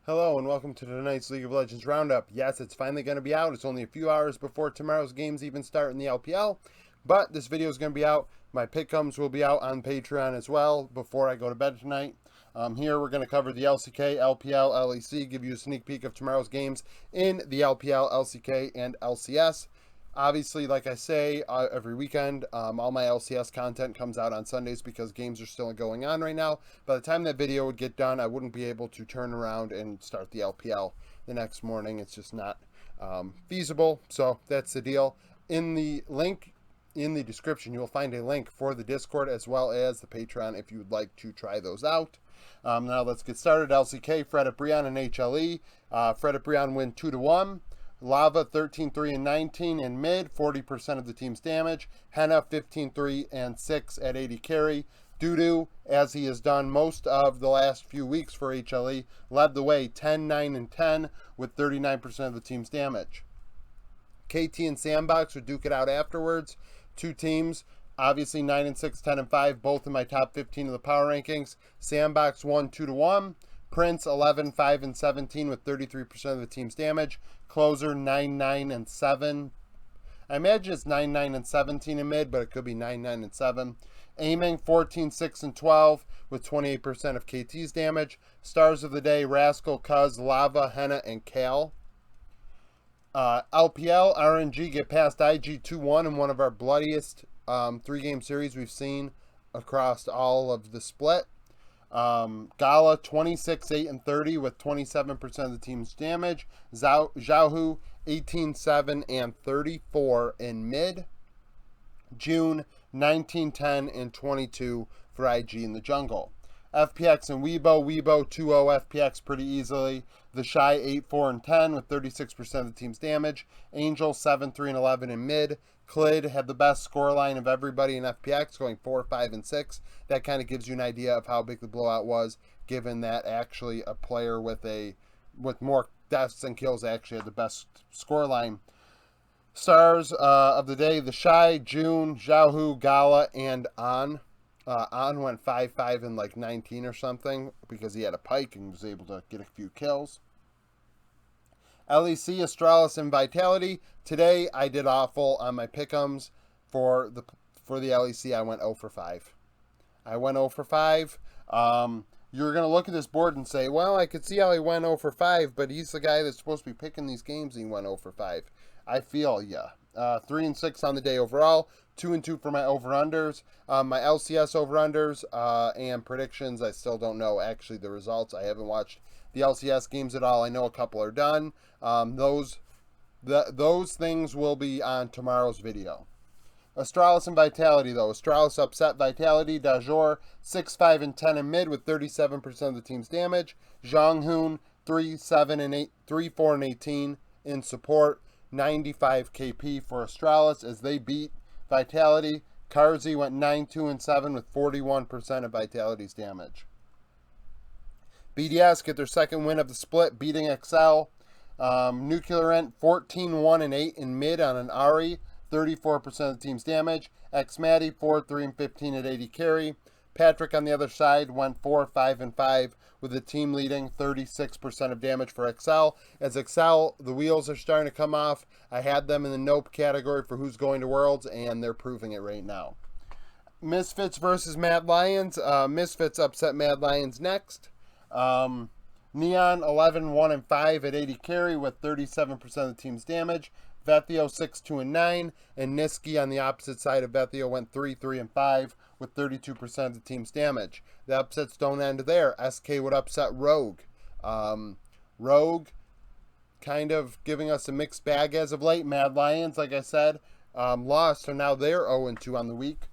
Hello and welcome to tonight's League of Legends Roundup. Yes, it's finally going to be out. It's only a few hours before tomorrow's games even start in the LPL, but this video is going to be out. My pick'ems will be out on Patreon as well before I go to bed tonight. Here we're going to cover the LCK, LPL, LEC, give you a sneak peek of tomorrow's games in the LPL, LCK, and LCS. Obviously, like I say, every weekend, all my LCS content comes out on Sundays because games are still going on right now. By the time that video would get done, I wouldn't be able to turn around and start the LPL the next morning. It's just not feasible, so that's the deal. In the link in the description, you'll find a link for the Discord as well as the Patreon if you would like to try those out. Now let's get started. LCK, Fred at Brion and HLE. Fred at Brion win 2-1. Lava 13-3 and 19 in mid, 40% of the team's damage. Henna 15-3 and 6 at 80 carry. Dudu, as he has done most of the last few weeks for HLE, led the way 10-9 and 10 with 39% of the team's damage. KT and Sandbox would duke it out afterwards. Two teams, obviously 9 and 6, 10 and 5, both in my top 15 of the power rankings. Sandbox won 2-1. Prince 11, 5 and 17 with 33% of the team's damage. Closer 9, 9 and 7. I imagine it's 9, 9 and 17 in mid, but it could be 9, 9 and 7. Aiming 14, 6 and 12 with 28% of KT's damage. Stars of the day: Rascal, Cuz, Lava, Henna, and Cal. LPL, RNG get past IG 2-1 in one of our bloodiest 3-game series we've seen across all of the split. Gala 26, 8 and 30 with 27% of the team's damage. Xiaohu 18, 7 and 34 in mid. June 19, 10 and 22 for IG in the jungle. FPX and Weibo 2-0 FPX pretty easily. The Shy 8, 4 and 10 with 36% of the team's damage. Angel 7, 3 and 11 in mid. Clid had the best scoreline of everybody in FPX, going 4, 5 and 6. That kind of gives you an idea of how big the blowout was, given that actually a player with more deaths and kills actually had the best scoreline. Stars of the day: the Shy, June, Xiaohu, Gala, and On. On went 5, 5 and like 19 or something because he had a pike and was able to get a few kills. LEC, Astralis, and Vitality. Today I did awful on my pick'ems for the LEC. I went 0 for 5. I went 0 for 5. You're going to look at this board and say, well, I could see how he went 0 for 5, but he's the guy that's supposed to be picking these games and he went 0 for 5. I feel ya. 3 and 6 on the day overall. 2 and 2 for my over-unders. My LCS over-unders and predictions, I still don't know actually the results. I haven't watched the LCS games at all. I know a couple are done. Those things will be on tomorrow's video. Astralis and Vitality, though. Astralis upset Vitality. Dajor 6, 5 and 10 in mid with 37% of the team's damage. Zhanghoon 3, 7 and 8, 3, 4 and 18 in support. 95 KP for Astralis as they beat Vitality. Karzi went 9, 2 and 7 with 41% of Vitality's damage. BDS get their second win of the split, beating XL. Nuclear Ent 14, 1 and 8 in mid on an Ari, 34% of the team's damage. Xmatty 4, 3 and 15 at 80 carry. Patrick on the other side went 4, 5 and 5 with the team leading 36% of damage for XL. As XL, the wheels are starting to come off. I had them in the nope category for who's going to Worlds, and they're proving it right now. Misfits versus Mad Lions. Misfits upset Mad Lions next. Neon 11, 1 and 5 at 80 carry with 37% of the team's damage. Vethio 6, 2 and 9, and Niski on the opposite side of Vethio went 3, 3 and 5 with 32% of the team's damage. The upsets don't end there. SK would upset Rogue. Rogue kind of giving us a mixed bag as of late. Mad Lions, like I said, lost, so now they're 0-2 on the week.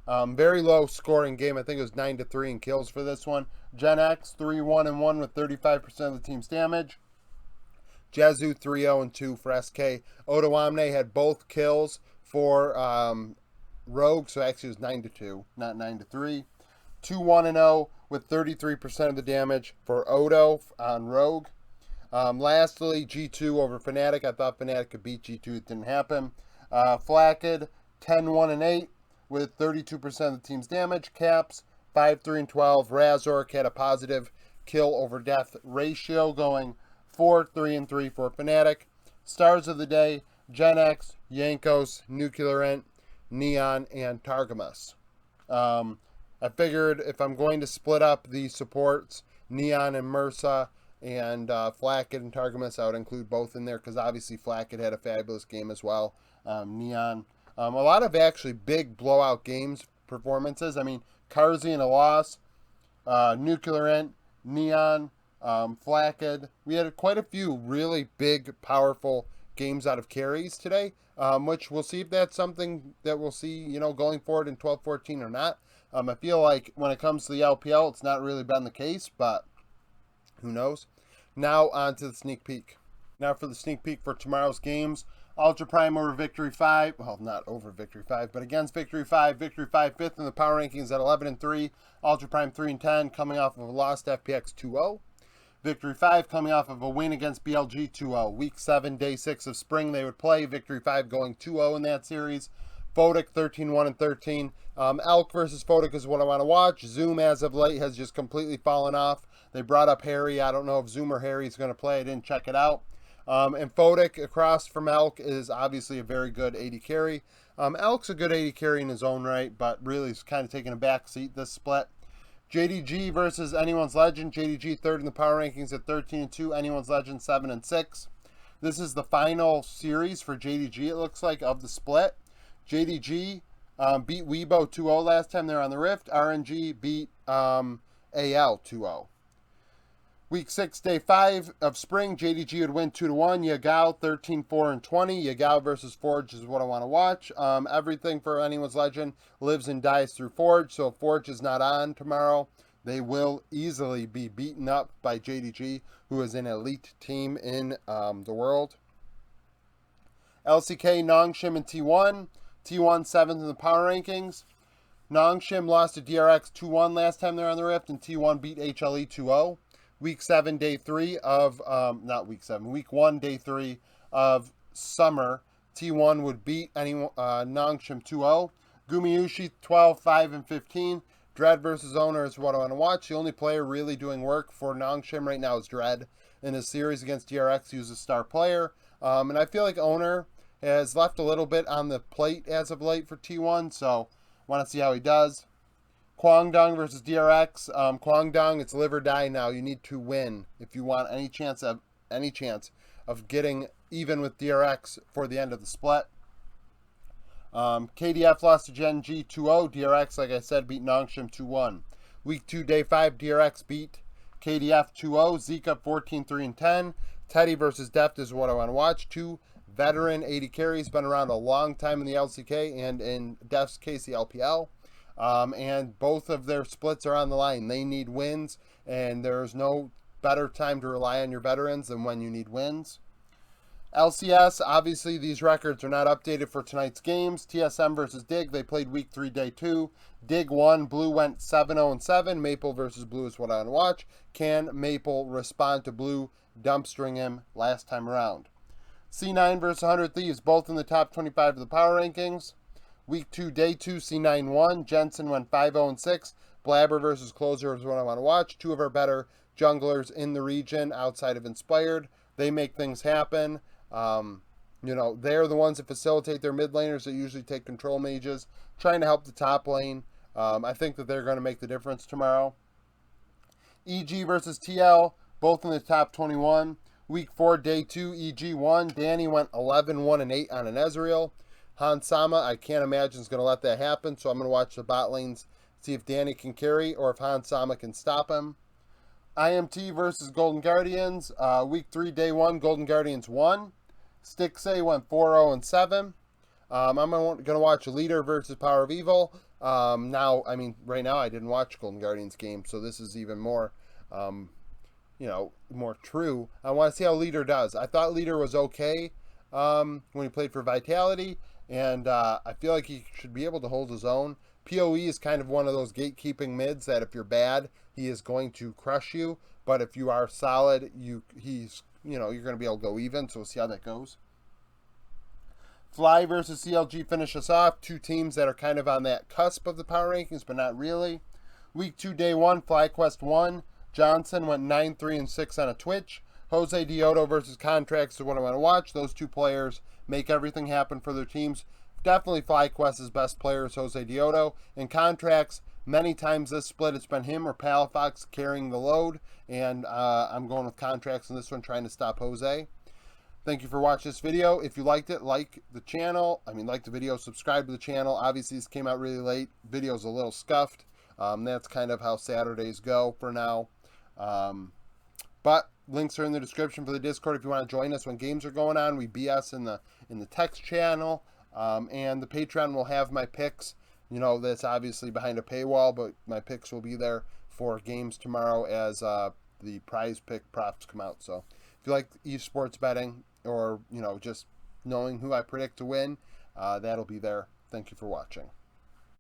Very low scoring game. I think it was 9-3 in kills for this one. Gen X 3, 1 and 1 with 35% of the team's damage. Jezu 3-0-2 for SK. Odoamne had both kills for Rogue, so actually it was 9-2, not 9-3. 2-1-0 with 33% of the damage for Odo on Rogue. Lastly, G2 over Fnatic. I thought Fnatic could beat G2. It didn't happen. Flacked 10, 1 and 8 with 32% of the team's damage. Caps 5, 3 and 12. Razork had a positive kill over death ratio, going 4-3-3 for Fnatic. Stars of the day, Gen X, Yankos, Nuclear Int, Neon, and Targamas. I figured if I'm going to split up the supports, Neon and Mursa, and Flacket and Targamas, I would include both in there because obviously Flacket had a fabulous game as well. Neon, a lot of actually big blowout games performances. I mean, Karzi in a loss, Nuclear Int, Neon, Flacket. We had quite a few really big, powerful games out of carries today, which we'll see if that's something that we'll see, going forward in 12-14 or not. I feel like when it comes to the LPL, it's not really been the case, but who knows? Now on to the sneak peek. Now for the sneak peek for tomorrow's games. Ultra Prime over Victory 5. Well, not over Victory 5, but against Victory 5. Victory 5 fifth in the power rankings at 11-3. Ultra Prime 3-10, coming off of a lost FPX 2-0. Victory 5 coming off of a win against BLG 2-0. Week 7, day 6 of spring they would play. Victory 5 going 2-0 in that series. Photic 13-1-13. Elk versus Photic is what I want to watch. Zoom as of late has just completely fallen off. They brought up Harry. I don't know if Zoom or Harry is going to play. I didn't check it out. And Photic across from Elk is obviously a very good AD carry. Elk's a good AD carry in his own right, but really is kind of taking a back seat this split. JDG versus Anyone's Legend. JDG third in the power rankings at 13-2. Anyone's Legend 7-6. This is the final series for JDG, it looks like, of the split. JDG beat Weibo 2-0 last time they're on the Rift. RNG beat AL 2-0. Week 6, day 5 of spring, JDG would win 2-1. Yagao 13-4-20. Yagao versus Forge is what I want to watch. Everything for Anyone's Legend lives and dies through Forge, so if Forge is not on tomorrow, they will easily be beaten up by JDG, who is an elite team in the world. LCK, Nongshim, and T1. T1 7th in the power rankings. Nongshim lost to DRX 2-1 last time they're on the Rift, and T1 beat HLE 2-0. Week 7, day 3 of, week 1, day 3 of summer, T1 would beat Nongshim 2-0. Gumiushi 12-5-15. Dread versus Owner is what I want to watch. The only player really doing work for Nongshim right now is Dread. In his series against DRX, he was a star player. And I feel like Owner has left a little bit on the plate as of late for T1, so want to see how he does. Kwangdong versus DRX. Kwangdong, it's live or die now. You need to win if you want any chance of getting even with DRX for the end of the split. KDF lost to Gen G 2-0. DRX, like I said, beat Nongshim 2-1. Week 2, day 5, DRX beat KDF 2-0. Zika 14-3-10. Teddy versus Deft is what I want to watch. 2 veteran 80 carries, been around a long time in the LCK and in Deft's case, the LPL. And both of their splits are on the line. They need wins, and there's no better time to rely on your veterans than when you need wins. LCS, obviously these records are not updated for tonight's games. TSM versus Dig, they played week 3, day 2. Dig won, Blue went 7-0-7. Maple versus Blue is what I want to watch. Can Maple respond to Blue dumpstering him last time around? C9 versus 100 Thieves, both in the top 25 of the power rankings. Week 2, day 2, C9 won. Jensen went 5-0-6. Blabber versus Closer is what I want to watch. 2 of our better junglers in the region outside of Inspired. They make things happen. They're the ones that facilitate their mid laners that usually take control mages, trying to help the top lane. I think that they're going to make the difference tomorrow. EG versus TL, both in the top 21. Week 4, day 2, EG won. Danny went 11-1-8 on an Ezreal. Hansama, I can't imagine is going to let that happen, so I'm going to watch the bot lanes, see if Danny can carry or if Hansama can stop him. IMT versus Golden Guardians. Week 3, day 1, Golden Guardians won. Stixay went 4-0-7. I'm going to watch Leader versus Power of Evil. Right now I didn't watch Golden Guardians game, so this is even more, more true. I want to see how Leader does. I thought Leader was okay when he played for Vitality, and I feel like he should be able to hold his own. PoE is kind of one of those gatekeeping mids that if you're bad, he is going to crush you. But if you are solid, you're going to be able to go even. So we'll see how that goes. Fly versus CLG finish us off. 2 teams that are kind of on that cusp of the power rankings, but not really. Week 2, day 1, FlyQuest won. Johnson went 9-3-6 on a Twitch. Jose Dioto versus Contracts is what I want to watch. Those two players make everything happen for their teams. Definitely FlyQuest's best player is Jose Dioto. In Contracts, many times this split, it's been him or Palafox carrying the load. And I'm going with Contracts in this one, trying to stop Jose. Thank you for watching this video. If you liked it, like the channel. Like the video, subscribe to the channel. Obviously, this came out really late. Video's a little scuffed. That's kind of how Saturdays go for now. But links are in the description for the Discord if you want to join us when games are going on. We BS in the text channel. And the Patreon will have my picks. That's obviously behind a paywall, but my picks will be there for games tomorrow as the prize pick props come out. So if you like esports betting or, just knowing who I predict to win, that'll be there. Thank you for watching.